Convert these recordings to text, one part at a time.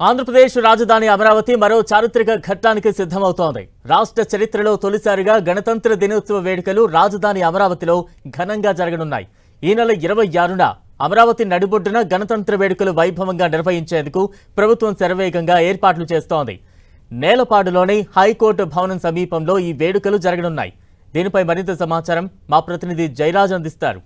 ఆంధ్రప్రదేశ్ రాజధాని అమరావతి మరో చారిత్రక ఘట్టానికి సిద్ధమవుతోంది. రాష్ట్ర చరిత్రలో తొలిసారిగా గణతంత్ర దినోత్సవ వేడుకలు రాజధాని అమరావతిలో ఘనంగా జరగనున్నాయి. ఈ నెల 26న అమరావతి నడిబొడ్డున గణతంత్ర వేడుకలు వైభవంగా నిర్వహించేందుకు ప్రభుత్వం శరవేగంగా ఏర్పాట్లు చేస్తోంది. నేలపాడులోని హైకోర్టు భవనం సమీపంలో ఈ వేడుకలు జరగనున్నాయి. దీనిపై మరింత సమాచారం మా ప్రతినిధి జయరాజ్ అందిస్తారు.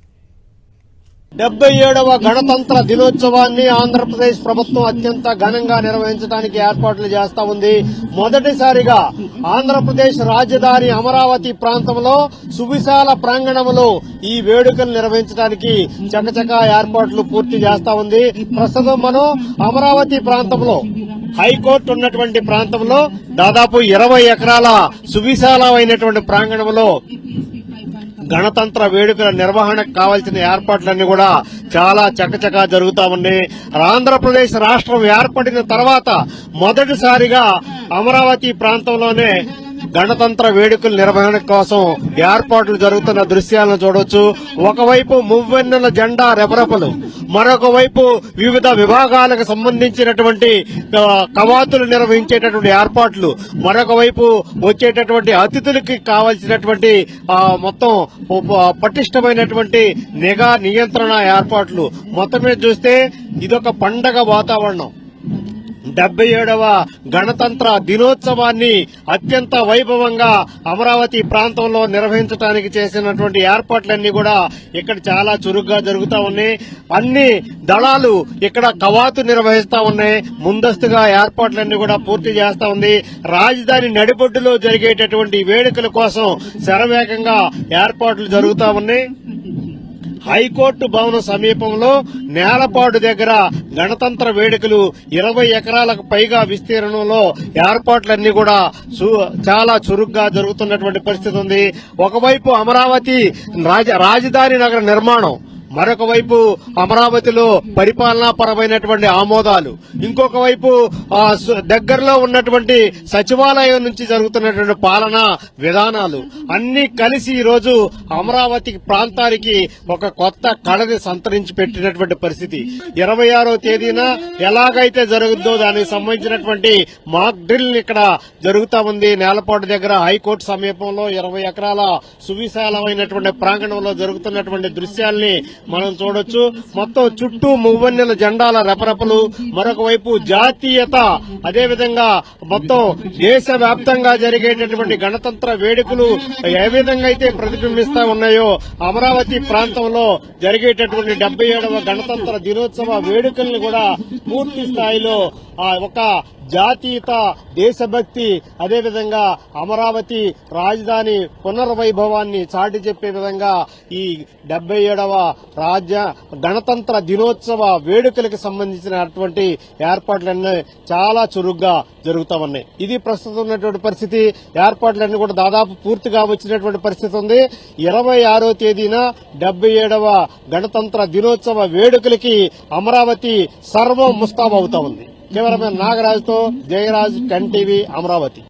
77వ గణతంత్ర దినోత్సవాన్ని ఆంధ్రప్రదేశ్ ప్రభుత్వం అత్యంత ఘనంగా నిర్వహించడానికి ఏర్పాట్లు చేస్తా ఉంది. మొదటిసారిగా ఆంధ్రప్రదేశ్ రాజధాని అమరావతి ప్రాంతంలో సువిశాల ప్రాంగణంలో ఈ వేడుకలు నిర్వహించడానికి చకచకా ఏర్పాట్లు పూర్తి చేస్తా ఉంది. ప్రస్తుతం మనం అమరావతి ప్రాంతంలో హైకోర్టు ఉన్నటువంటి ప్రాంతంలో దాదాపు 20 ఎకరాల సువిశాలమైనటువంటి ప్రాంగణంలో గణతంత్ర వేడుకల నిర్వహణకు కావాల్సిన ఏర్పాట్లన్నీ కూడా చాలా చకచకా జరుగుతా ఉన్నాయి. ఆంధ్రప్రదేశ్ రాష్ట్రం ఏర్పడిన తర్వాత మొదటిసారిగా అమరావతి ప్రాంతంలోనే గణతంత్ర వేడుకల నిర్వహణ కోసం ఏర్పాట్లు జరుగుతున్న దృశ్యాలను చూడొచ్చు. ఒకవైపు మువ్వెన్నెల జెండా రెపరెపలు, మరొక వైపు వివిధ విభాగాలకు సంబంధించినటువంటి కవాతులు నిర్వహించేటటువంటి ఏర్పాట్లు, మరొక వైపు వచ్చేటటువంటి అతిథులకి కావాల్సినటువంటి మొత్తం పటిష్టమైనటువంటి నిఘా నియంత్రణ ఏర్పాట్లు. మొత్తం మీద చూస్తే ఇదొక పండగ వాతావరణం. 77వ గణతంత్ర దినోత్సవాన్ని అత్యంత వైభవంగా అమరావతి ప్రాంతంలో నిర్వహించడానికి చేసినటువంటి ఏర్పాట్లన్నీ కూడా ఇక్కడ చాలా చురుగ్గా జరుగుతా ఉన్నాయి. అన్ని దళాలు ఇక్కడ కవాతు నిర్వహిస్తా ఉన్నాయి. ముందస్తుగా ఏర్పాట్లన్నీ కూడా పూర్తి చేస్తా ఉంది. రాజధాని నడిబొడ్డులో జరిగేటటువంటి వేడుకల కోసం శరవేగంగా ఏర్పాట్లు జరుగుతా ఉన్నాయి. హైకోర్టు భవనం సమీపంలో నేలపాడు దగ్గర గణతంత్ర వేడుకలు 20 ఎకరాలకు పైగా విస్తీర్ణంలో ఏర్పాట్లన్నీ కూడా చాలా చురుగ్గా జరుగుతున్నటువంటి పరిస్థితి ఉంది. ఒకవైపు అమరావతి రాజధాని నగర నిర్మాణం, మరొక వైపు అమరావతిలో పరిపాలనాపరమైనటువంటి ఆమోదాలు, ఇంకొక వైపు దగ్గరలో ఉన్నటువంటి సచివాలయం నుంచి జరుగుతున్నటువంటి పాలనా విధానాలు అన్ని కలిసి ఈ రోజు అమరావతి ప్రాంతానికి ఒక కొత్త కళని సంతరించి పెట్టినటువంటి పరిస్థితి. 26వ తేదీన ఎలాగైతే జరుగుతుందో దానికి సంబంధించినటువంటి మాక్ డ్రిల్ ఇక్కడ జరుగుతా ఉంది. నేలపాటు దగ్గర హైకోర్టు సమీపంలో 20 ఎకరాల సువిశాలమైనటువంటి ప్రాంగణంలో జరుగుతున్నటువంటి దృశ్యాల్ని మనం చూడొచ్చు. మొత్తం చుట్టూ మువ్వన్నెల జెండాల రెపరెపలు, మరొక వైపు జాతీయత, అదేవిధంగా మొత్తం దేశవ్యాప్తంగా జరిగేటటువంటి గణతంత్ర వేడుకలు ఏ విధంగా అయితే ప్రతిబింబిస్తా ఉన్నాయో అమరావతి ప్రాంతంలో జరిగేటటువంటి 77వ గణతంత్ర దినోత్సవ వేడుకల్ని కూడా పూర్తి స్థాయిలో ఒక జాతీయత, దేశభక్తి, అదేవిధంగా అమరావతి రాజధాని పునర్వైభవాన్ని చాటి చెప్పే విధంగా ఈ 77వ గణతంత్ర దినోత్సవ వేడుకలకు సంబంధించినటువంటి ఏర్పాట్లన్నీ చాలా చురుగ్గా జరుగుతా ఉన్నాయి. ఇది ప్రస్తుతం ఉన్నటువంటి పరిస్థితి. ఏర్పాట్లన్నీ కూడా దాదాపు పూర్తిగా వచ్చినటువంటి పరిస్థితి ఉంది. 26వ తేదీన 77వ గణతంత్ర దినోత్సవ వేడుకలకి అమరావతి సర్వం ముస్తాబు అవుతా ఉంది. కెమెరామెన్ నాగరాజుతో జయరాజ్, 10 టీవీ, అమరావతి.